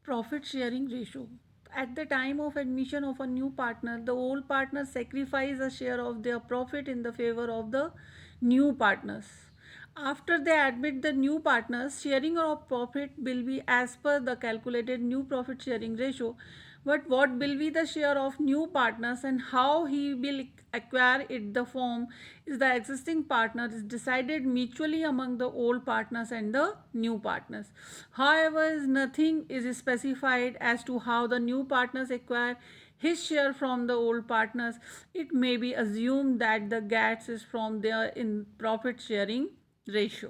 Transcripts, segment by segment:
profit sharing ratio. At the time of admission of a new partner, the old partners sacrifice a share of their profit in the favor of the new partners. After they admit the new partners, sharing of profit will be as per the calculated new profit sharing ratio. But what will be the share of new partners and how he will acquire it the form is the existing partner is decided mutually among the old partners and the new partners. However, nothing is specified as to how the new partners acquire his share from the old partners. It may be assumed that the gets is from their in profit sharing ratio.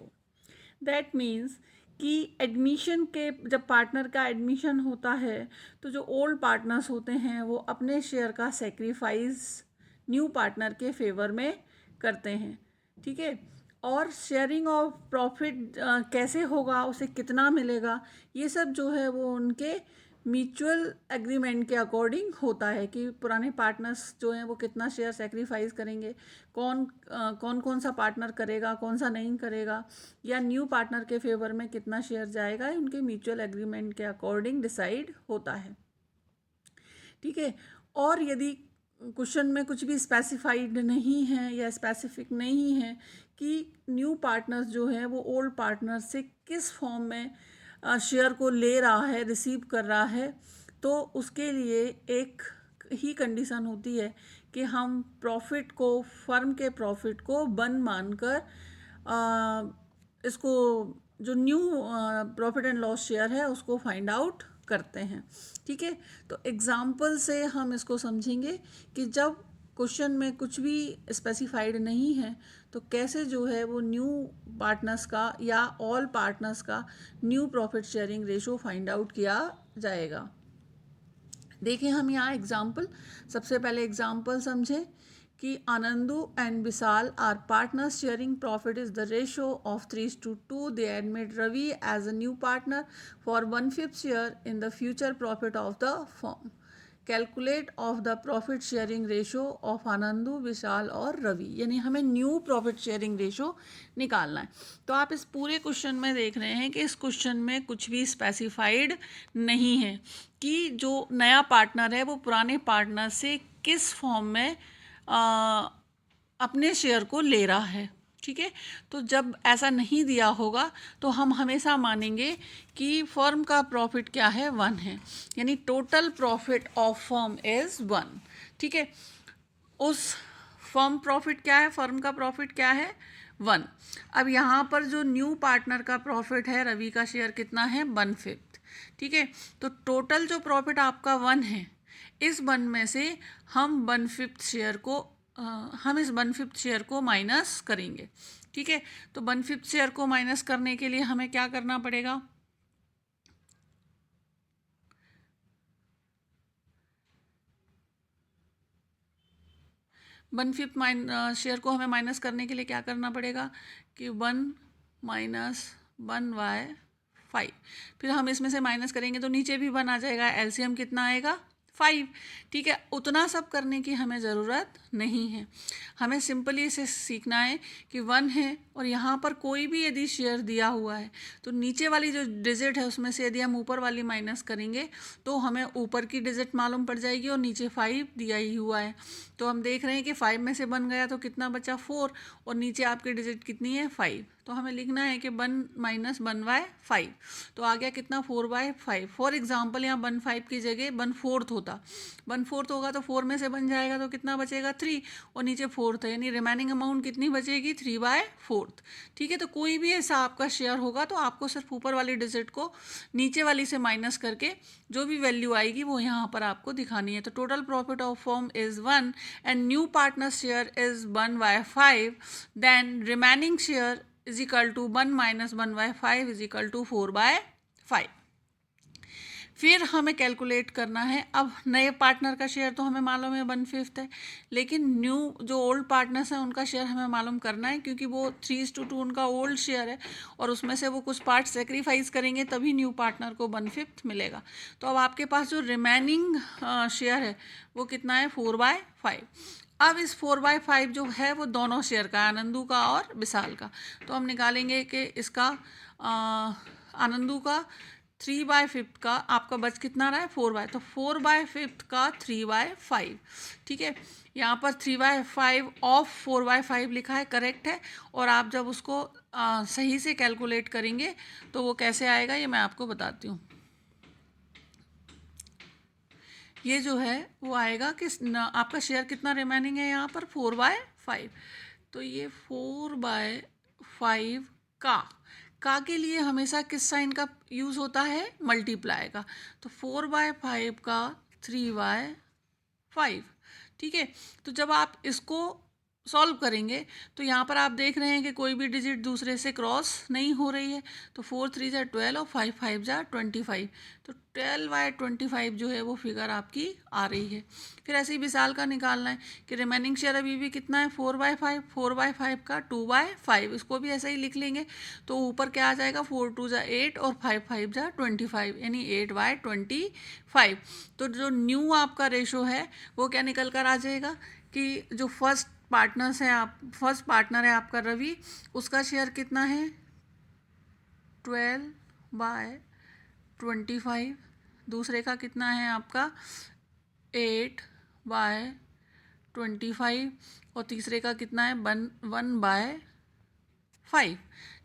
That means कि admission के जब partner का admission होता है तो जो old partners होते हैं वो अपने शेयर का सेक्रीफाइस न्यू पार्टनर के फेवर में करते हैं, ठीक है। और शेयरिंग ऑफ प्रॉफिट कैसे होगा, उसे कितना मिलेगा, ये सब जो है वो उनके म्यूचुअल एग्रीमेंट के अकॉर्डिंग होता है कि पुराने पार्टनर्स जो हैं वो कितना शेयर सेक्रीफाइस करेंगे, कौन सा पार्टनर करेगा, कौन सा नहीं करेगा, या न्यू पार्टनर के फेवर में कितना शेयर जाएगा, उनके म्यूचुअल एग्रीमेंट के अकॉर्डिंग डिसाइड होता है, ठीक है। और यदि क्वेश्चन में कुछ भी स्पेसिफाइड नहीं है या स्पेसिफिक नहीं है कि न्यू पार्टनर्स जो है वो ओल्ड पार्टनर से किस फॉर्म में शेयर को ले रहा है, रिसीव कर रहा है, तो उसके लिए एक ही कंडीशन होती है कि हम प्रॉफिट को, फर्म के प्रॉफिट को वन मानकर इसको जो new profit and loss share है उसको फाइंड आउट करते हैं, ठीक है। तो एग्जाम्पल से हम इसको समझेंगे कि जब क्वेश्चन में कुछ भी स्पेसिफाइड नहीं है तो कैसे जो है वो न्यू पार्टनर्स का या ऑल पार्टनर्स का new profit sharing ratio find out किया जाएगा। देखिए हम यहाँ एग्जाम्पल, सबसे पहले एग्जाम्पल समझें कि Anandu and Vishal are partners sharing profit is the ratio of 3:2. They admit Ravi as a new partner for 1/5 share in the future profit of the firm. Calculate of the profit sharing ratio of Anandu, Vishal और रवि, यानी हमें new profit sharing ratio निकालना है। तो आप इस पूरे question में देख रहे हैं कि इस क्वेश्चन में कुछ भी स्पेसिफाइड नहीं है कि जो नया पार्टनर है वो पुराने पार्टनर से किस फॉर्म में अपने शेयर को ले रहा है, ठीक है। तो जब ऐसा नहीं दिया होगा तो हम हमेशा मानेंगे कि फर्म का प्रॉफिट क्या है, 1 है, यानी total profit of firm is 1, ठीक है। उस फर्म प्रॉफिट क्या है, फर्म का प्रॉफिट क्या है, 1। अब यहाँ पर जो न्यू पार्टनर का प्रॉफिट है, रवि का शेयर कितना है, 1/5, ठीक है। तो टोटल जो प्रॉफिट आपका 1 है, इस 1 में से हम 1/5 शेयर को हम इस 1/5 शेयर को माइनस करेंगे, ठीक है। तो 1/5 शेयर को माइनस करने के लिए हमें क्या करना पड़ेगा, 1/5 शेयर को हमें माइनस करने के लिए क्या करना पड़ेगा कि 1 - 1/5। फिर हम इसमें से माइनस करेंगे तो नीचे भी 1 आ जाएगा, एलसीएम कितना आएगा, 5, ठीक है। उतना सब करने की हमें ज़रूरत नहीं है, हमें सिंपली इसे सीखना है कि 1 है और यहाँ पर कोई भी यदि शेयर दिया हुआ है तो नीचे वाली जो डिजिट है उसमें से यदि हम ऊपर वाली माइनस करेंगे तो हमें ऊपर की डिजिट मालूम पड़ जाएगी और नीचे 5 दिया ही हुआ है। तो हम देख रहे हैं कि 5 में से 1 गया तो कितना बचा, 4, और नीचे आपकी डिजिट कितनी है, 5। तो हमें लिखना है कि 1 - 1/5, तो आ गया कितना, 4/5। फॉर एग्जाम्पल यहाँ 1/5 की जगह 1/4 होता, 1/4 होगा तो 4 में से बन जाएगा तो कितना बचेगा, 3, और नीचे 4 है, यानी रिमेनिंग अमाउंट कितनी बचेगी, 3/4, ठीक है। तो कोई भी ऐसा आपका शेयर होगा तो आपको सिर्फ ऊपर वाली डिजिट को नीचे वाली से माइनस करके जो भी वैल्यू आएगी वो यहाँ पर आपको दिखानी है। तो total profit of firm is 1 and new partner share is 1/5, then remaining share is equal to 1 - 1/5 is equal to 4/5। फिर हमें कैलकुलेट करना है, अब नए पार्टनर का शेयर तो हमें मालूम है 1/5 है, लेकिन न्यू जो ओल्ड पार्टनर्स हैं उनका शेयर हमें मालूम करना है क्योंकि वो 3:2 उनका ओल्ड शेयर है और उसमें से वो कुछ पार्ट सेक्रीफाइस करेंगे तभी न्यू पार्टनर को 1/5 मिलेगा। तो अब आपके पास जो रिमेनिंग शेयर है वो कितना है, 4/5। अब इस 4/5 जो है वो दोनों शेयर का, आनंदू का और विशाल का, तो हम निकालेंगे कि इसका आनंदू का 3/5 का आपका बच कितना रहा है 4/, तो 4/5 का 3/5, ठीक है। यहाँ पर 3/5 ऑफ 4/5 लिखा है, करेक्ट है। और आप जब उसको सही से कैलकुलेट करेंगे तो वो कैसे आएगा ये मैं आपको बताती हूँ। ये जो है वो आएगा कि आपका शेयर कितना रिमेनिंग है यहाँ पर 4/5, तो ये 4/5 का के लिए हमेशा किस साइन का यूज़ होता है, मल्टीप्लाई का। तो 4/5 का 3/5, ठीक है। तो जब आप इसको सॉल्व करेंगे तो यहाँ पर आप देख रहे हैं कि कोई भी डिजिट दूसरे से क्रॉस नहीं हो रही है। तो 4 3 ज़ा 12 और 5 5 ज़ा 25, तो 12/25 जो है वो फिगर आपकी आ रही है। फिर ऐसे ही विशाल का निकालना है कि रिमेनिंग शेयर अभी भी कितना है 4/5, 4/5 का 2/5, इसको भी ऐसे ही लिख लेंगे। तो ऊपर क्या आ जाएगा 4 2 ज़ा 8 और 5 5 ज़ा 25, यानी 8/25। तो जो न्यू आपका रेशो है वो क्या निकल कर आ जाएगा कि जो फर्स्ट पार्टनर है आपका रवि, उसका शेयर कितना है 12/25, दूसरे का कितना है आपका 8/25 और तीसरे का कितना है 1/5,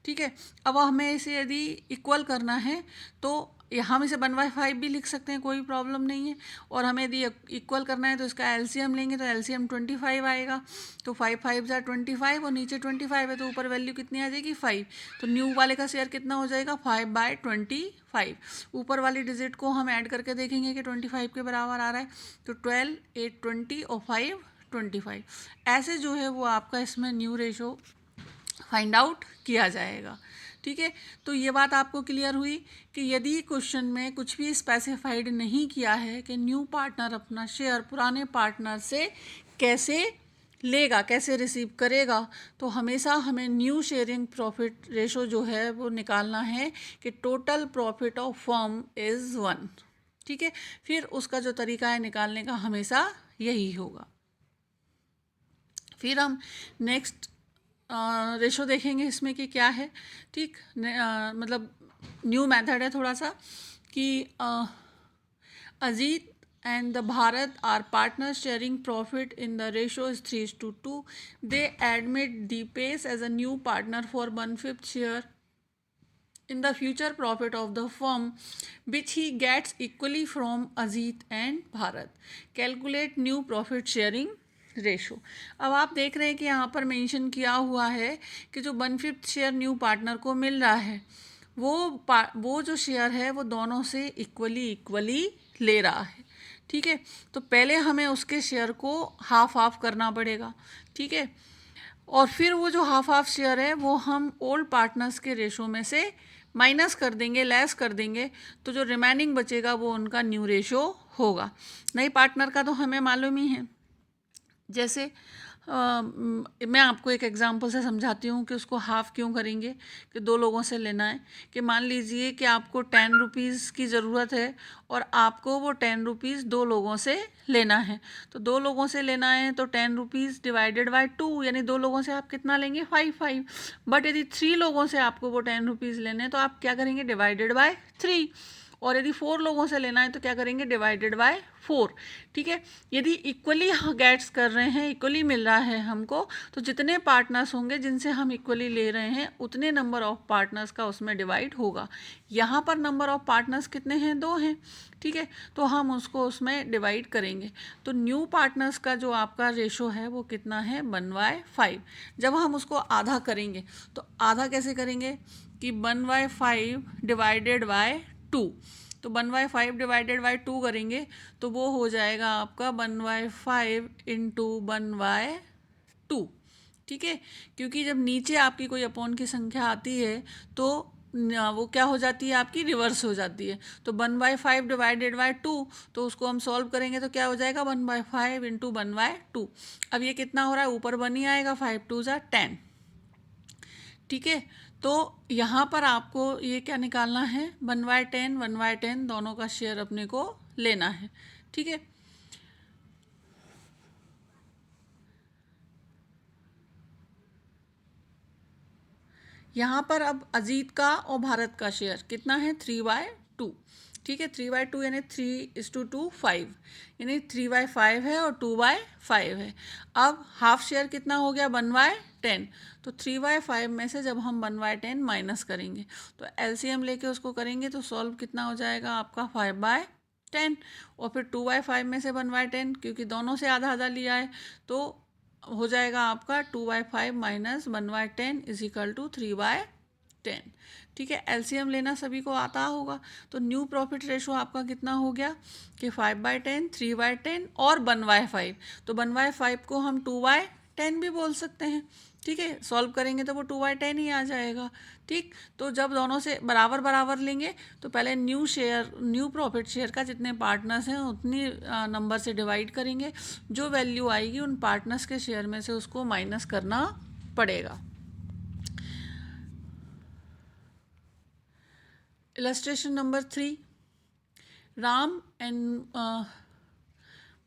ठीक है। अब हमें इसे यदि इक्वल करना है तो हम इसे 1/5 भी लिख सकते हैं, कोई प्रॉब्लम नहीं है। और हमें यदि इक्वल करना है तो इसका एलसीएम लेंगे, तो एलसीएम 25 आएगा। तो 5 5 ज़ा 25 और नीचे 25 है, तो ऊपर वैल्यू कितनी आ जाएगी 5। तो न्यू वाले का शेयर कितना हो जाएगा 5/25। ऊपर वाली डिजिट को हम ऐड करके देखेंगे कि 25 के बराबर आ रहा है। तो 12 8 20 और 5 25, ऐसे जो है वो आपका इसमें न्यू रेशो फाइंड आउट किया जाएगा, ठीक है। तो ये बात आपको क्लियर हुई कि यदि क्वेश्चन में कुछ भी स्पेसिफाइड नहीं किया है कि न्यू पार्टनर अपना शेयर पुराने पार्टनर से कैसे लेगा, कैसे रिसीव करेगा, तो हमेशा हमें न्यू शेयरिंग प्रॉफिट रेशो जो है वो निकालना है कि total profit of firm is 1, ठीक है। फिर उसका जो तरीका है निकालने का हमेशा यही होगा। फिर हम नेक्स्ट रेशो देखेंगे इसमें कि क्या है, ठीक। मतलब न्यू मेथड है थोड़ा सा कि Ajit and the Bharat are partners sharing profit in the ratio is 3:2. They admit Deepesh as a new partner for 1/5 share in the future profit of the firm, which he gets equally from Ajit and Bharat. Calculate new profit sharing ratio. अब आप देख रहे हैं कि यहाँ पर mention किया हुआ है कि जो 1/5 शेयर न्यू पार्टनर को मिल रहा है वो जो शेयर है वो दोनों से इक्वली ले रहा है, ठीक है। तो पहले हमें उसके शेयर को हाफ हाफ करना पड़ेगा, ठीक है। और फिर वो जो हाफ हाफ शेयर है वो हम ओल्ड पार्टनर्स के रेशो में से माइनस कर देंगे, लेस कर देंगे, तो जो रिमेनिंग बचेगा वो उनका न्यू रेशो होगा। नई पार्टनर का तो हमें मालूम ही है। जैसे मैं आपको एक एग्जांपल से समझाती हूँ कि उसको हाफ़ क्यों करेंगे, कि 2 लोगों से लेना है। कि मान लीजिए कि आपको 10 रुपीज़ की ज़रूरत है और आपको वो 10 रुपीज़ 2 लोगों से लेना है। तो 2 लोगों से लेना है तो 10 रुपीज़ डिवाइडेड बाय 2, यानी 2 लोगों से आप कितना लेंगे 5 5। बट यदि 3 लोगों से आपको वो 10 रुपीज़ लेने हैं तो आप क्या करेंगे डिवाइडेड बाय 3। और यदि 4 लोगों से लेना है तो क्या करेंगे डिवाइडेड बाय 4, ठीक है। यदि इक्वली गेट्स कर रहे हैं, इक्वली मिल रहा है हमको, तो जितने पार्टनर्स होंगे जिनसे हम इक्वली ले रहे हैं उतने नंबर ऑफ पार्टनर्स का उसमें डिवाइड होगा। यहाँ पर नंबर ऑफ पार्टनर्स कितने हैं 2 हैं, ठीक है। तो हम उसको उसमें डिवाइड करेंगे। तो न्यू पार्टनर्स का जो आपका रेशो है वो कितना है 1/5। जब हम उसको आधा करेंगे तो आधा कैसे करेंगे कि 1/5 डिवाइडेड बाय 2। तो 1/5 डिवाइडेड बाय 2 करेंगे तो वो हो जाएगा आपका 1/5 इंटू 1/2, ठीक है। क्योंकि जब नीचे आपकी कोई अपॉन की संख्या आती है तो वो क्या हो जाती है आपकी रिवर्स हो जाती है। तो 1/5 डिवाइडेड बाय 2, तो उसको हम सॉल्व करेंगे तो क्या हो जाएगा 1/5 इंटू 1/2। अब ये कितना हो रहा है ऊपर 1 ही आएगा, 5 2 ज़ा 10, ठीक है। तो यहाँ पर आपको ये क्या निकालना है 1/10 1/10 दोनों का शेयर अपने को लेना है, ठीक है। यहाँ पर अब अजीत का और भारत का शेयर कितना है 3/5, टू। ठीक है, 3/2 यानी 3:2 5, यानी 3/5 है और 2/5 है। अब हाफ शेयर कितना हो गया, 1/10। तो 3/5 में से जब हम 1/10 माइनस करेंगे तो एलसीएम लेके उसको करेंगे तो सॉल्व कितना हो जाएगा आपका 5/10। और फिर 2/5 में से 1/10, क्योंकि दोनों से आधा आधा लिया है तो हो जाएगा आपका 2/5 माइनस 1/10 इज इक्वल टू 3/10। ठीक है, एलसीएम लेना सभी को आता होगा। तो न्यू प्रॉफिट रेशो आपका कितना हो गया कि 5/10, 3/10 और 1/5। तो 1/5 को हम 2/10 भी बोल सकते हैं। ठीक है, सॉल्व करेंगे तो वो 2/10 ही आ जाएगा। ठीक, तो जब दोनों से बराबर बराबर लेंगे तो पहले न्यू प्रॉफिट शेयर का जितने पार्टनर्स हैं उतनी नंबर से डिवाइड करेंगे। जो वैल्यू आएगी उन पार्टनर्स के शेयर में से उसको माइनस करना पड़ेगा। Illustration number 3. Ram and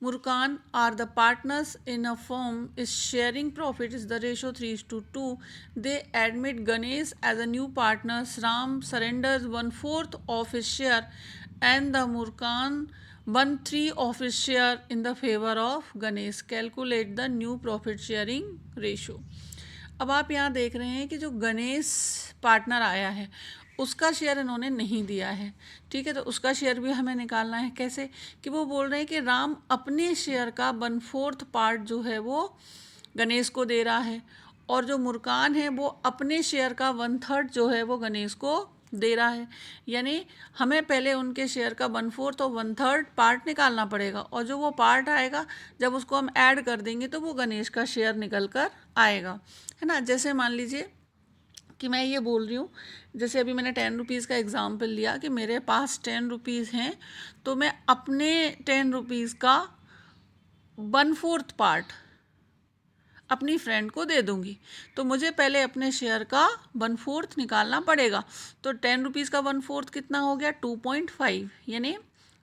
Murkan are the partners in a firm. Is sharing profit is the ratio 3:2. They admit Ganesh as a new partner. Ram surrenders 1/4 of his share and the Murkan 1/3 of his share in the favor of Ganesh. Calculate the new profit sharing ratio. अब आप यहाँ देख रहे हैं कि जो Ganesh partner आया है उसका शेयर इन्होंने नहीं दिया है। ठीक है, तो उसका शेयर भी हमें निकालना है। कैसे कि वो बोल रहे हैं कि राम अपने शेयर का 1/4 पार्ट जो है वो गणेश को दे रहा है और जो मुर्कान है वो अपने शेयर का 1/3 जो है वो गणेश को दे रहा है। यानी हमें पहले उनके शेयर का 1/4 और 1/3 पार्ट निकालना पड़ेगा और जो वो पार्ट आएगा जब उसको हम ऐड कर देंगे तो वो गणेश का शेयर निकल कर आएगा, है ना। जैसे मान लीजिए कि मैं ये बोल रही हूँ, जैसे अभी मैंने 10 रुपीज़ का एग्ज़ाम्पल लिया कि मेरे पास 10 रुपीज़ हैं तो मैं अपने 10 रुपीज़ का 1/4 पार्ट अपनी फ्रेंड को दे दूंगी। तो मुझे पहले अपने शेयर का 1/4 निकालना पड़ेगा। तो 10 रुपीज़ का 1/4 कितना हो गया, 2.5, यानी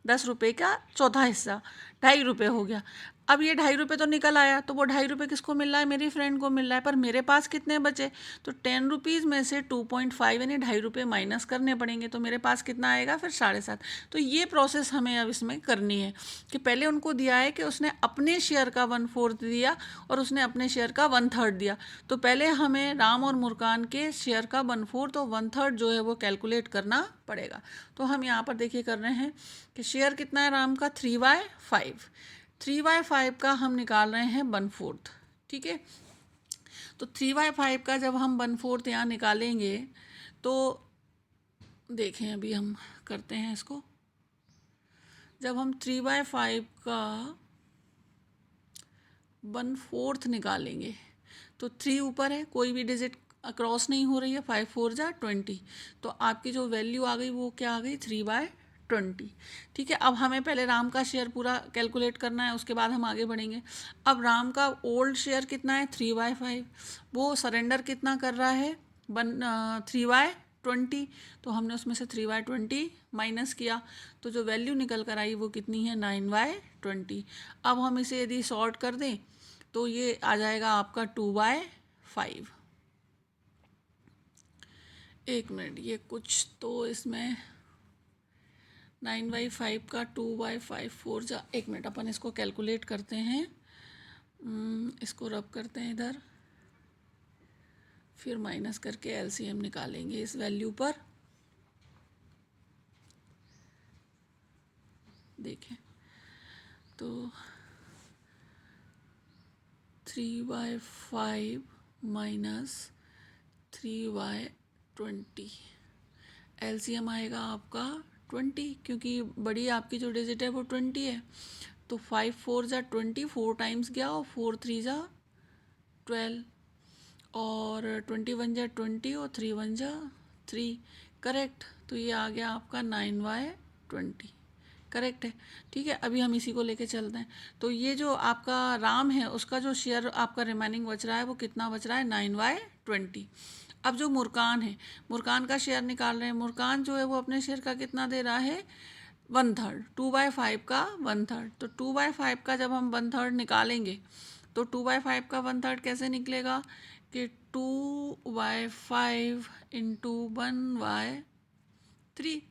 10 रुपये का चौथा हिस्सा, 2.5 रुपये हो गया। अब ये 2.5 रुपये तो निकल आया तो वो 2.5 रुपये किसको मिल रहा है, मेरी फ्रेंड को मिल रहा है। पर मेरे पास कितने बचे, तो 10 रुपीज़ में से 2.5 यानी 2.5 रुपये माइनस करने पड़ेंगे। तो मेरे पास कितना आएगा फिर 7.5। तो ये प्रोसेस हमें अब इसमें करनी है कि पहले उनको दिया है कि उसने अपने शेयर का 1/4 दिया और उसने अपने शेयर का 1/3 दिया। तो पहले हमें राम और मुर्कान के शेयर का 1/4 और 1/3 जो है वो कैलकुलेट करना पड़ेगा। तो हम यहाँ पर देखिए कर रहे हैं कि शेयर कितना है राम का, 3/5। 3/5 का हम निकाल रहे हैं 1/4। ठीक है, तो 3/5 का जब हम 1/4 यहाँ निकालेंगे तो देखें अभी हम करते हैं इसको। जब हम 3/5 का 1/4 निकालेंगे तो 3 ऊपर है, कोई भी डिजिट क्रॉस नहीं हो रही है, 5 4 जा 20। तो आपकी जो वैल्यू आ गई वो क्या आ गई, 3/20। ठीक है, अब हमें पहले राम का शेयर पूरा कैलकुलेट करना है, उसके बाद हम आगे बढ़ेंगे। अब राम का ओल्ड शेयर कितना है, 3/5। वो सरेंडर कितना कर रहा है, 3/20। तो हमने उसमें से 3/20 माइनस किया तो जो वैल्यू निकल कर आई वो कितनी है, 9/20। अब हम इसे यदि सॉर्ट कर दें तो ये आ जाएगा आपका 2/5। एक मिनट, ये कुछ तो इसमें 9/5 का 2/5 4 जा, एक मिनट अपन इसको कैलकुलेट करते हैं। इसको रब करते हैं इधर, फिर माइनस करके एलसीएम निकालेंगे इस वैल्यू पर। देखें तो 3/5 माइनस 3/20, एलसीएम आएगा आपका 20, क्योंकि बड़ी आपकी जो डिजिट है वो 20 है। तो 5 4 जा 20, 4 टाइम्स गया और 4 3 जा 12 और 21 जा 20 और 3 1 जा 3, करेक्ट। तो ये आ गया आपका 9/20, करेक्ट है। ठीक है, अभी हम इसी को लेके चलते हैं। तो ये जो आपका राम है उसका जो शेयर आपका रिमेनिंग बच रहा है वो कितना बच रहा है, 9/20। अब जो मुर्कान है, मुर्कान का शेयर निकाल रहे हैं। मुर्कान जो है वो अपने शेयर का कितना दे रहा है, 1/3, 2/5 का 1/3। तो 2/5 का जब हम 1/3 निकालेंगे तो 2/5 का 1/3 कैसे निकलेगा कि 2/5 इंटू 1/3।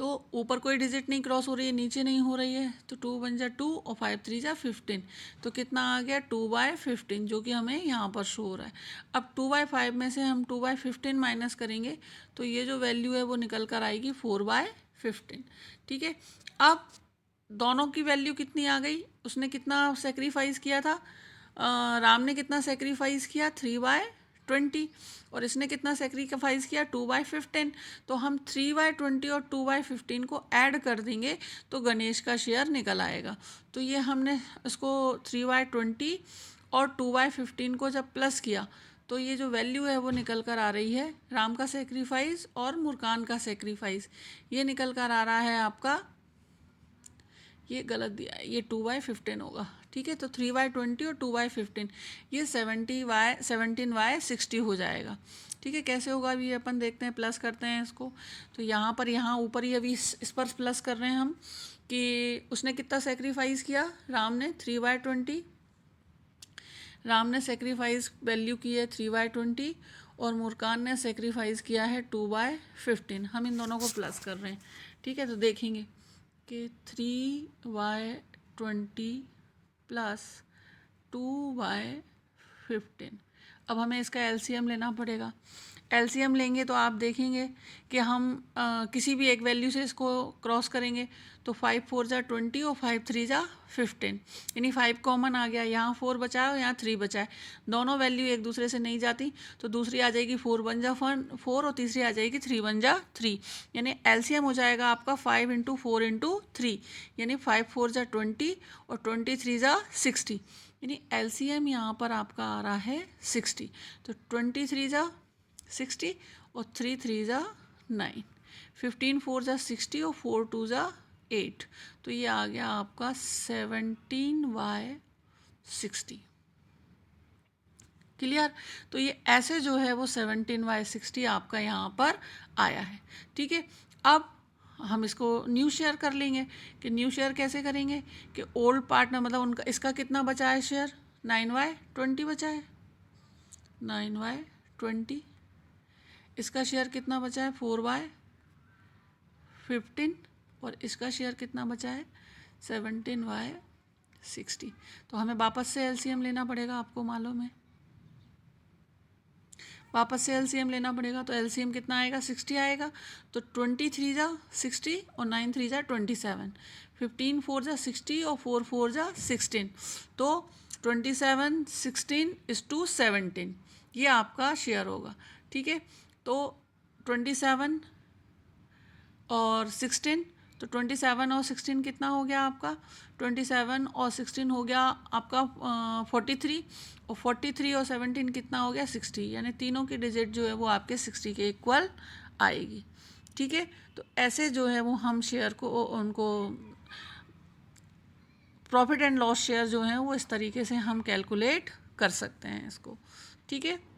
तो ऊपर कोई डिजिट नहीं क्रॉस हो रही है, नीचे नहीं हो रही है, तो 2 बन जा 2 और 5 3 जा 15, तो कितना आ गया 2/15 जो कि हमें यहाँ पर शो हो रहा है। अब 2/5 में से हम 2/15 माइनस करेंगे तो ये जो वैल्यू है वो निकल कर आएगी 4/15। ठीक है, अब दोनों की वैल्यू कितनी आ गई, उसने कितना सेक्रीफाइस किया था, राम ने कितना सेक्रीफाइस किया 3/20 और इसने कितना सेक्रीफाइस किया 2/15। तो हम 3/20 और 2/15 को ऐड कर देंगे तो गणेश का शेयर निकल आएगा। तो ये हमने इसको 3/20 और 2/15 को जब प्लस किया तो ये जो वैल्यू है वो निकल कर आ रही है राम का सेक्रीफाइस और मुर्कान का सेक्रीफाइस, ये निकल कर आ रहा है आपका, ये गलत दिया है, ये 2/15 होगा। ठीक है, तो 3/20 और 2/15 ये 17/60 हो जाएगा। ठीक है, कैसे होगा अभी अपन देखते हैं, प्लस करते हैं इसको। तो यहाँ पर यहाँ ऊपर ही अभी इस पर प्लस कर रहे हैं हम कि उसने कितना सेक्रीफाइस किया, राम ने 3/20, राम ने सेक्रीफाइस वैल्यू की है 3/20 और मुर्कान ने सेक्रीफाइस किया है 2/15। हम इन दोनों को प्लस कर रहे हैं। ठीक है, तो देखेंगे कि 3/20 प्लस 2/15। अब हमें इसका एलसीएम लेना पड़ेगा। एलसीएम लेंगे तो आप देखेंगे कि हम किसी भी एक वैल्यू से इसको क्रॉस करेंगे तो 5 4 जा 20 और 5 3 जा 15, यानी 5 कॉमन आ गया, यहाँ 4 बचा है और यहाँ 3 बचा है, दोनों वैल्यू एक दूसरे से नहीं जाती, तो दूसरी आ जाएगी 4 बन जा 4 और तीसरी आ जाएगी 3 बन जा 3, यानी एलसीएम हो जाएगा आपका 5 × 4 × 3, यानी 5 4 जा 20 और 23 जा 60, यानी एलसीएम यहाँ पर आपका आ रहा है 60। तो 23 जा 60 और 3 3 जा 9, 15 4 जा 60 और 4 2 जा 8, तो ये आ गया आपका 17/60। क्लियर, तो ये ऐसे जो है वो 17/60 आपका यहाँ पर आया है। ठीक है, अब हम इसको न्यू शेयर कर लेंगे कि न्यू शेयर कैसे करेंगे कि ओल्ड पार्टनर मतलब उनका इसका कितना बचा है शेयर 9/20 बचा है, 9/20, इसका शेयर कितना बचा है 4/15 और इसका शेयर कितना बचा है 17/60। तो हमें वापस से एलसीएम लेना पड़ेगा, आपको मालूम है वापस से एलसीएम लेना पड़ेगा, तो एलसीएम कितना आएगा 60 आएगा, तो 23 जा 60 और 9 3 जा 27, 15 4 जा 60 और 4 4 जा 16, तो 27 16 is to 17 ये आपका शेयर होगा। ठीक है, तो 27 और 16, तो 27 और 16 कितना हो गया आपका, 27 और 16 हो गया आपका 43 और 43 और 17 कितना हो गया 60, यानी तीनों की डिजिट जो है वो आपके 60 के इक्वल आएगी। ठीक है, तो ऐसे जो है वो हम शेयर को उनको प्रॉफिट एंड लॉस शेयर जो है वो इस तरीके से हम कैलकुलेट कर सकते हैं इसको। ठीक है।